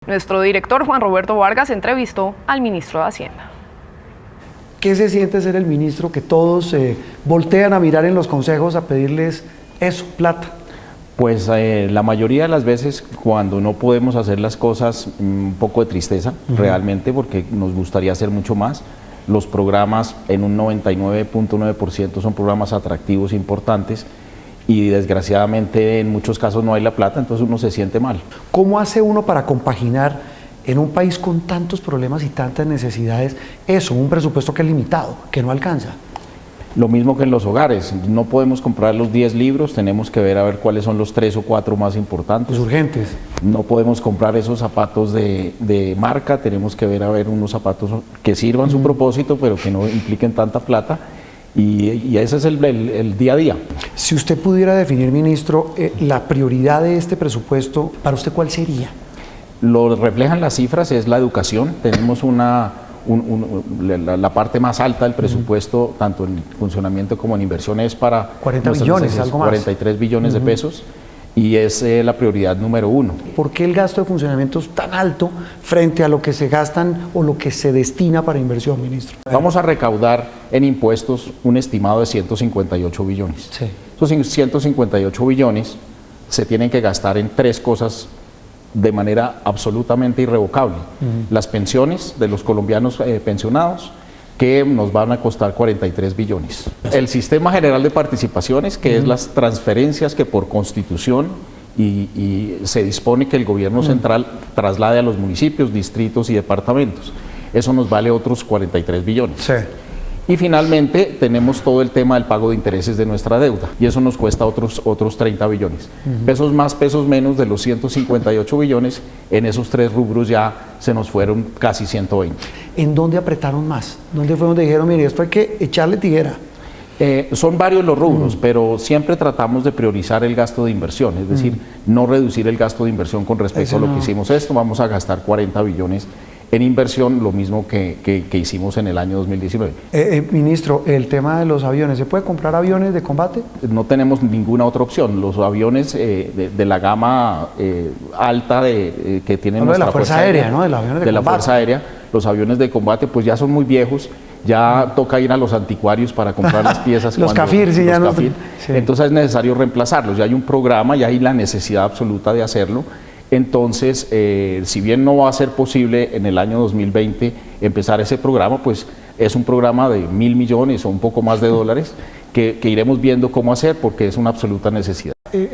Nuestro director Juan Roberto Vargas entrevistó al ministro de Hacienda. ¿Qué se siente ser el ministro que todos voltean a mirar en los consejos a pedirles eso, plata? Pues la mayoría de las veces cuando no podemos hacer las cosas, un poco de tristeza realmente, porque nos gustaría hacer mucho más. Los programas en un 99.9% son programas atractivos, importantes, y desgraciadamente en muchos casos no hay la plata, entonces uno se siente mal. ¿Cómo hace uno para compaginar en un país con tantos problemas y tantas necesidades eso, un presupuesto que es limitado, que no alcanza? Lo mismo que en los hogares, no podemos comprar los 10 libros, tenemos que ver a ver cuáles son los 3 o 4 más importantes. Los urgentes. No podemos comprar esos zapatos de marca, tenemos que ver a ver unos zapatos que sirvan su propósito, pero que no impliquen tanta plata, y ese es el día a día. Si usted pudiera definir, ministro, la prioridad de este presupuesto, ¿para usted cuál sería? Lo reflejan las cifras, es la educación. Tenemos la parte más alta del presupuesto, tanto en funcionamiento como en inversiones, para 40 billones, algo más. 43 billones de pesos, y es la prioridad número 1. ¿Por qué el gasto de funcionamiento es tan alto frente a lo que se gastan o lo que se destina para inversión, ministro? Vamos a recaudar en impuestos un estimado de 158 billones. Sí. Esos 158 billones se tienen que gastar en 3 cosas de manera absolutamente irrevocable. Las pensiones de los colombianos pensionados, que nos van a costar 43 billones. El sistema general de participaciones, que es las transferencias que por constitución y se dispone que el gobierno central traslade a los municipios, distritos y departamentos. Eso nos vale otros 43 billones. Sí. Y finalmente tenemos todo el tema del pago de intereses de nuestra deuda, y eso nos cuesta otros 30 billones. Pesos más, pesos menos, de los 158 billones, en esos 3 rubros ya se nos fueron casi 120. ¿En dónde apretaron más? ¿Dónde fue donde dijeron, mire, esto hay que echarle tijera? Son varios los rubros, pero siempre tratamos de priorizar el gasto de inversión, es decir, no reducir el gasto de inversión con respecto a lo que hicimos. Vamos a gastar 40 billones en inversión, lo mismo que hicimos en el año 2019. Ministro, el tema de los aviones, ¿se puede comprar aviones de combate? No tenemos ninguna otra opción. Los aviones de la gama alta que tienen nuestra Fuerza Aérea, ¿no? De los aviones de la combate. Fuerza Aérea, los aviones de combate pues ya son muy viejos, ya toca ir a los anticuarios para comprar las piezas. Los CAFIR, sí, ya no. Sí. Entonces es necesario reemplazarlos, ya hay un programa, ya hay la necesidad absoluta de hacerlo. Entonces, si bien no va a ser posible en el año 2020 empezar ese programa, pues es un programa de 1.000 millones o un poco más de dólares que iremos viendo cómo hacer, porque es una absoluta necesidad.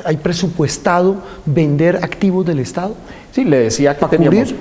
¿Hay presupuestado vender activos del Estado? Sí, le decía que teníamos,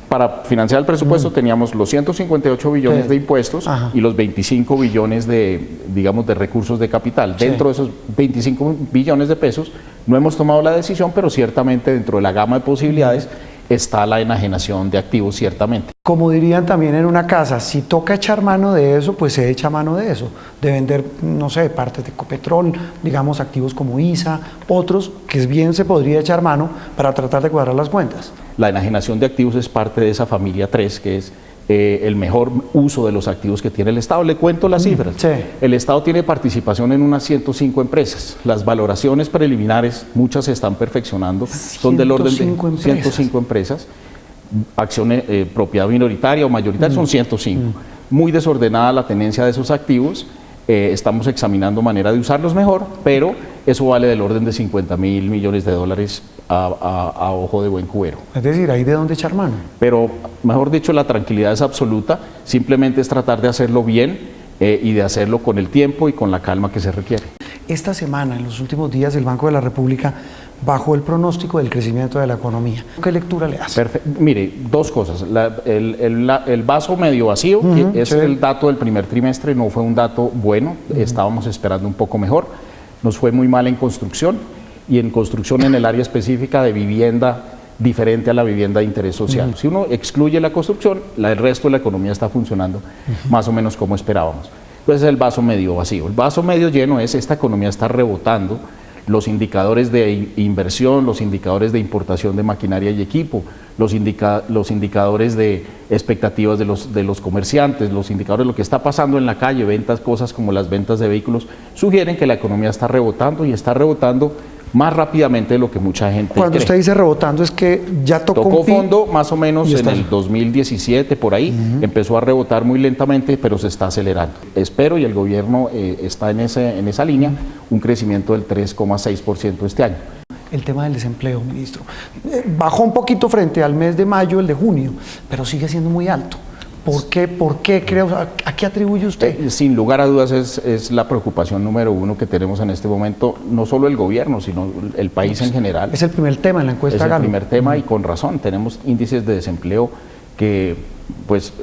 para financiar el presupuesto, teníamos los 158 billones de impuestos y los 25 billones de recursos de capital. Dentro de esos 25 billones de pesos no hemos tomado la decisión, pero ciertamente dentro de la gama de posibilidades está la enajenación de activos, ciertamente. Como dirían también en una casa, si toca echar mano de eso, pues se echa mano de eso, de vender, no sé, partes de Ecopetrol, digamos activos como ISA, otros que bien se podría echar mano para tratar de cuadrar las cuentas. La enajenación de activos es parte de esa familia 3, que es el mejor uso de los activos que tiene el Estado. Le cuento las cifras. Sí. El Estado tiene participación en unas 105 empresas. Las valoraciones preliminares, muchas se están perfeccionando, son del orden de 105 empresas. Acciones, propiedad minoritaria o mayoritaria, son 105. Muy desordenada la tenencia de esos activos. Estamos examinando manera de usarlos mejor, pero eso vale del orden de 50.000 millones de dólares a ojo de buen cubero. Es decir, ¿hay de dónde echar mano? Pero, mejor dicho, la tranquilidad es absoluta, simplemente es tratar de hacerlo bien y de hacerlo con el tiempo y con la calma que se requiere. Esta semana, en los últimos días, el Banco de la República bajó el pronóstico del crecimiento de la economía. ¿Qué lectura le hace? Mire, 2 cosas. El vaso medio vacío, que es el dato del primer trimestre, no fue un dato bueno, estábamos esperando un poco mejor. Nos fue muy mal en construcción, y en construcción en el área específica de vivienda diferente a la vivienda de interés social. Si uno excluye la construcción, el resto de la economía está funcionando más o menos como esperábamos. Entonces el vaso medio vacío. El vaso medio lleno es: esta economía está rebotando. Los indicadores de inversión, los indicadores de importación de maquinaria y equipo, los indicadores de expectativas de los comerciantes, los indicadores de lo que está pasando en la calle, ventas, cosas como las ventas de vehículos, sugieren que la economía está rebotando, y está rebotando más rápidamente de lo que mucha gente Cuando cree. usted dice rebotando es que ya tocó Tocó un pico fondo más o menos y en está- el 2017, por ahí, empezó a rebotar muy lentamente, pero se está acelerando. Espero, y el gobierno está en esa línea, un crecimiento del 3,6% este año. El tema del desempleo, ministro. Bajó un poquito frente al mes de mayo, el de junio, pero sigue siendo muy alto. ¿Por qué? ¿Por qué creo? ¿A qué atribuye usted? Sin lugar a dudas es la preocupación número uno que tenemos en este momento, no solo el gobierno, sino el país en general. Es el primer tema en la encuesta Es el Gallup. primer tema y con razón. Tenemos índices de desempleo que, pues,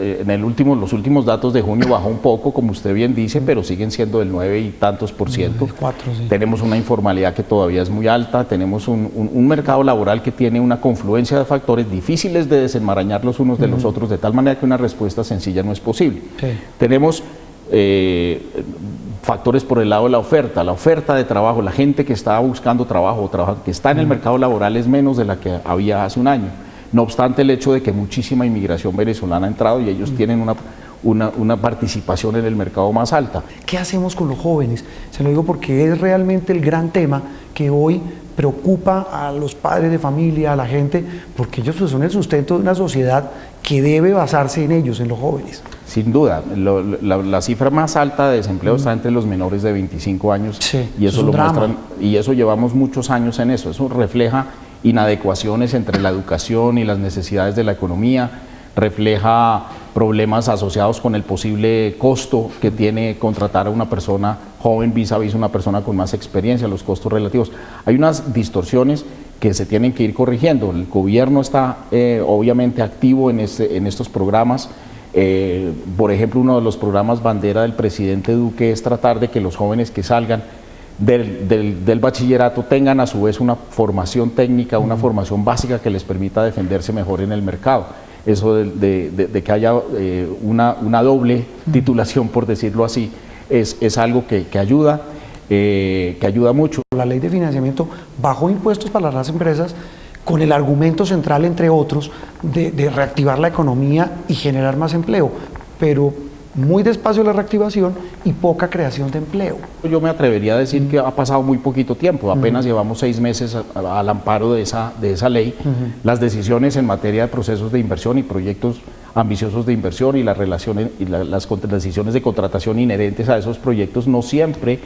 los últimos datos de junio bajó un poco, como usted bien dice, pero siguen siendo del 9 y tantos por ciento. El 4, sí. Tenemos una informalidad que todavía es muy alta, tenemos un mercado laboral que tiene una confluencia de factores difíciles de desenmarañar los unos de los otros, de tal manera que una respuesta sencilla no es posible. Sí. Tenemos factores por el lado de la oferta de trabajo, la gente que está buscando trabajo, que está en el mercado laboral es menos de la que había hace un año. No obstante el hecho de que muchísima inmigración venezolana ha entrado y ellos tienen una participación en el mercado más alta. ¿Qué hacemos con los jóvenes? Se lo digo porque es realmente el gran tema que hoy preocupa a los padres de familia, a la gente, porque ellos pues, son el sustento de una sociedad que debe basarse en ellos, en los jóvenes. Sin duda, la cifra más alta de desempleo está entre los menores de 25 años Sí, y eso eso es lo un drama. muestran, y eso llevamos muchos años en eso. Eso refleja inadecuaciones entre la educación y las necesidades de la economía, refleja problemas asociados con el posible costo que tiene contratar a una persona joven vis a vis una persona con más experiencia, los costos relativos. Hay unas distorsiones que se tienen que ir corrigiendo. El gobierno está obviamente activo en estos programas. Por ejemplo, uno de los programas bandera del presidente Duque es tratar de que los jóvenes que salgan del bachillerato tengan a su vez una formación técnica, una formación básica que les permita defenderse mejor en el mercado. Eso de que haya una doble titulación, por decirlo así, es algo que ayuda mucho. La ley de financiamiento bajó impuestos para las empresas con el argumento central, entre otros, de reactivar la economía y generar más empleo, pero muy despacio la reactivación y poca creación de empleo. Yo me atrevería a decir que ha pasado muy poquito tiempo, apenas llevamos 6 meses al amparo de esa ley. Las decisiones en materia de procesos de inversión y proyectos ambiciosos de inversión y las relaciones y las decisiones de contratación inherentes a esos proyectos no siempre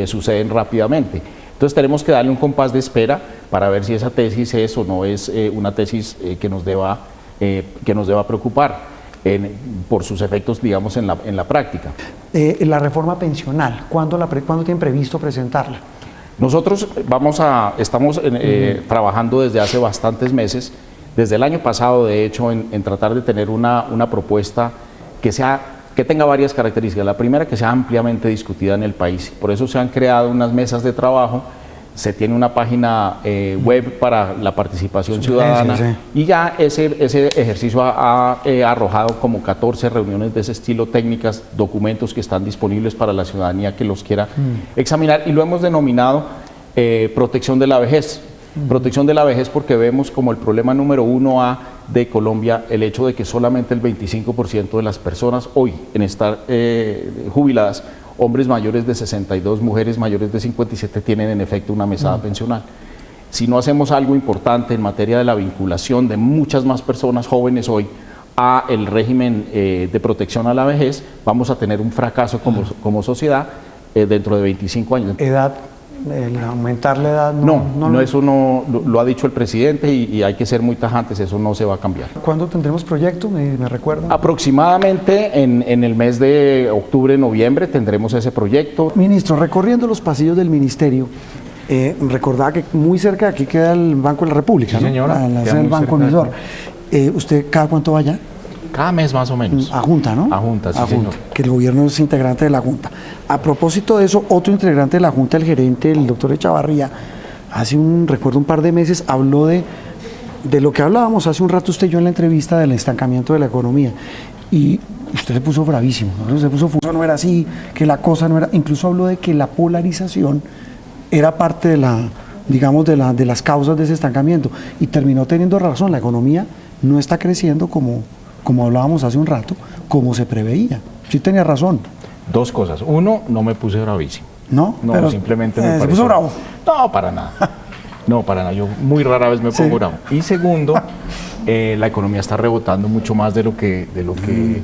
suceden rápidamente. Entonces tenemos que darle un compás de espera para ver si esa tesis es o no es una tesis que nos deba preocupar. Por sus efectos, digamos, en la práctica. La reforma pensional, ¿cuándo tienen previsto presentarla? Nosotros estamos trabajando desde hace bastantes meses, desde el año pasado, de hecho, en tratar de tener una propuesta que tenga varias características. La primera, que sea ampliamente discutida en el país. Por eso se han creado unas mesas de trabajo. Se tiene una página web para la participación ciudadana, sí. y ya ese ejercicio ha arrojado como 14 reuniones de ese estilo, técnicas, documentos que están disponibles para la ciudadanía que los quiera examinar, y lo hemos denominado protección de la vejez. Protección de la vejez porque vemos como el problema número 1A de Colombia el hecho de que solamente el 25% de las personas hoy en estar jubiladas, hombres mayores de 62, mujeres mayores de 57, tienen en efecto una mesada pensional. Si no hacemos algo importante en materia de la vinculación de muchas más personas jóvenes hoy a el régimen de protección a la vejez, vamos a tener un fracaso como sociedad dentro de 25 años. ¿Edad? ¿El aumentar la edad? Eso no lo ha dicho el presidente y hay que ser muy tajantes, eso no se va a cambiar. ¿Cuándo tendremos proyecto? ¿Me recuerda? Aproximadamente en el mes de octubre, noviembre tendremos ese proyecto. Ministro, recorriendo los pasillos del ministerio, recordaba que muy cerca de aquí queda el Banco de la República, Sí, señora, ¿no? queda El muy banco cerca de emisor. ¿Usted cada cuánto va allá? Cada mes más o menos. A Junta, ¿no? A Junta, sí, señor. Que el gobierno es integrante de la Junta. A propósito de eso, otro integrante de la Junta, el gerente, el doctor Echavarría, recuerdo un par de meses, habló de lo que hablábamos hace un rato usted y yo en la entrevista del estancamiento de la economía. Y usted se puso bravísimo, ¿no? Se puso, no era así, que la cosa no era... Incluso habló de que la polarización era parte de de las causas de ese estancamiento. Y terminó teniendo razón, la economía no está creciendo como hablábamos hace un rato, como se preveía. Sí tenía razón. Dos cosas. Uno, no me puse bravísimo. ¿No? No, pero simplemente me se pareció... puso bravo. No, para nada. No, para nada, yo muy rara vez me pongo bravo. Y segundo, la economía está rebotando mucho más de lo que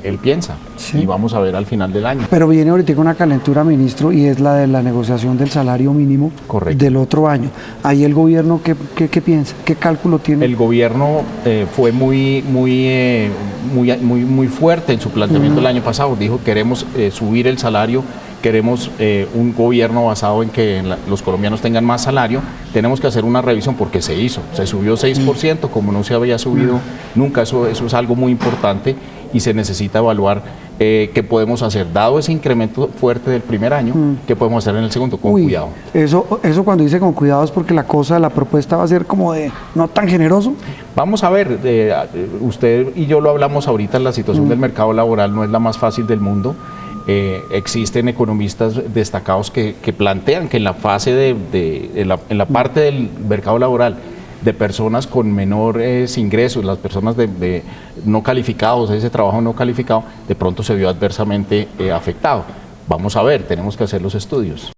él piensa. Sí. Y vamos a ver al final del año. Pero viene ahorita una calentura, ministro, y es la de la negociación del salario mínimo. Correcto. Del otro año. Ahí el gobierno, ¿qué piensa? ¿Qué cálculo tiene? El gobierno fue muy fuerte en su planteamiento el año pasado. Dijo, queremos subir el salario, queremos un gobierno basado en que los colombianos tengan más salario. Tenemos que hacer una revisión porque se hizo. Se subió 6%, como no se había subido nunca. Eso es algo muy importante y se necesita evaluar qué podemos hacer. Dado ese incremento fuerte del primer año, qué podemos hacer en el segundo, con cuidado. Eso cuando dice con cuidado es porque la propuesta va a ser como de no tan generoso. Vamos a ver, usted y yo lo hablamos ahorita, la situación del mercado laboral no es la más fácil del mundo. Existen economistas destacados que plantean que en la fase en la parte del mercado laboral de personas con menores ingresos, las personas de no calificados, ese trabajo no calificado, de pronto se vio adversamente afectado. Vamos a ver, tenemos que hacer los estudios.